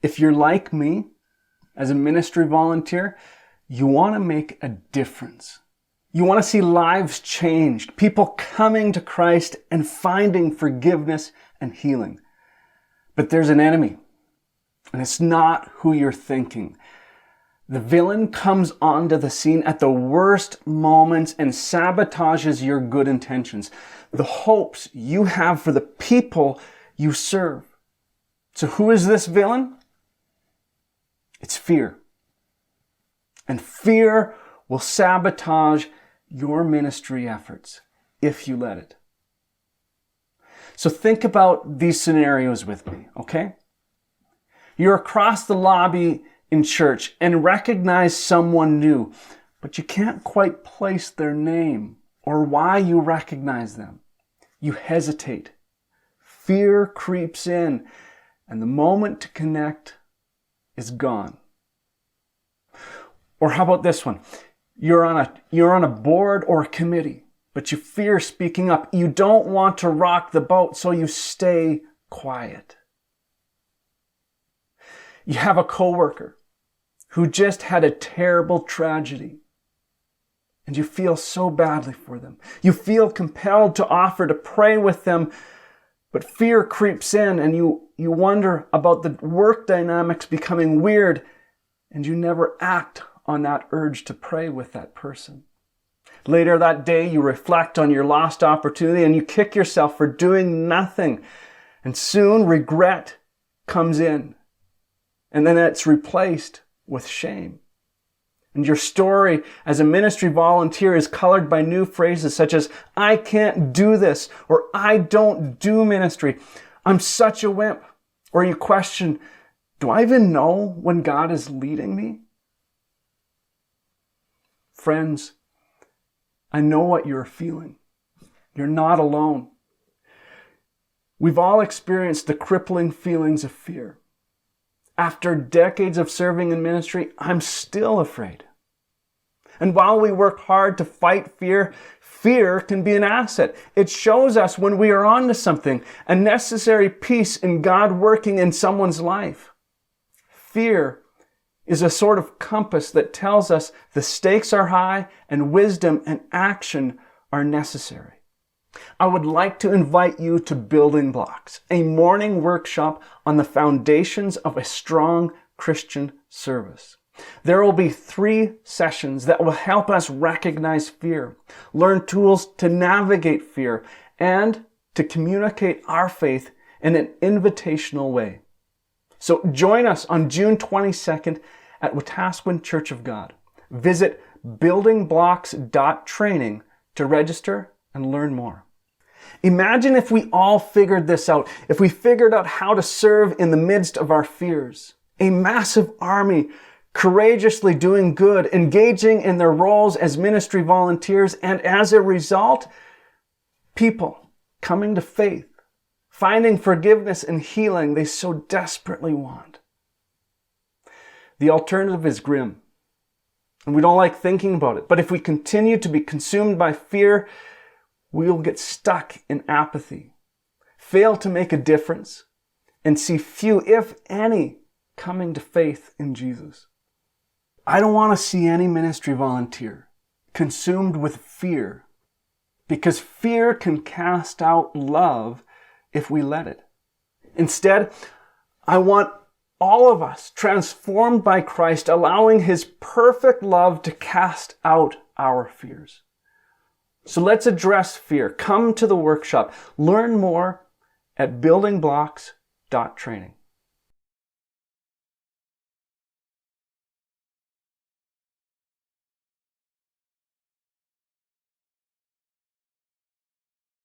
If you're like me, as a ministry volunteer, you want to make a difference. You want to see lives changed, people coming to Christ and finding forgiveness and healing. But there's an enemy, and it's not who you're thinking. The villain comes onto the scene at the worst moments and sabotages your good intentions, the hopes you have for the people you serve. So who is this villain? It's fear. And fear will sabotage your ministry efforts if you let it. So think about these scenarios with me, okay? You're across the lobby in church and recognize someone new, but you can't quite place their name or why you recognize them. You hesitate. Fear creeps in, and the moment to connect is gone. Or how about this one? You're on a board or a committee, but you fear speaking up. You don't want to rock the boat, so you stay quiet. You have a coworker who just had a terrible tragedy, and you feel so badly for them. You feel compelled to offer to pray with them, but fear creeps in, and you wonder about the work dynamics becoming weird, and you never act on that urge to pray with that person. Later that day, you reflect on your lost opportunity and you kick yourself for doing nothing. And soon regret comes in. And then it's replaced with shame. And your story as a ministry volunteer is colored by new phrases such as, I can't do this, or I don't do ministry. I'm such a wimp. Or you question, do I even know when God is leading me? Friends, I know what you're feeling. You're not alone. We've all experienced the crippling feelings of fear. After decades of serving in ministry, I'm still afraid. And while we work hard to fight fear, fear can be an asset. It shows us when we are onto something, a necessary piece in God working in someone's life. Fear is a sort of compass that tells us the stakes are high and wisdom and action are necessary. I would like to invite you to Building Blocks, a morning workshop on the foundations of a strong Christian service. There will be 3 sessions that will help us recognize fear, learn tools to navigate fear, and to communicate our faith in an invitational way. So join us on June 22nd at Wetaskiwin Church of God. Visit buildingblocks.training to register and learn more. Imagine if we all figured this out, if we figured out how to serve in the midst of our fears. A massive army courageously doing good, engaging in their roles as ministry volunteers, and as a result, people coming to faith, finding forgiveness and healing they so desperately want. The alternative is grim, and we don't like thinking about it. But if we continue to be consumed by fear, we'll get stuck in apathy, fail to make a difference, and see few, if any, coming to faith in Jesus. I don't want to see any ministry volunteer consumed with fear, because fear can cast out love if we let it. Instead, I want all of us transformed by Christ, allowing His perfect love to cast out our fears. So let's address fear. Come to the workshop. Learn more at buildingblocks.training.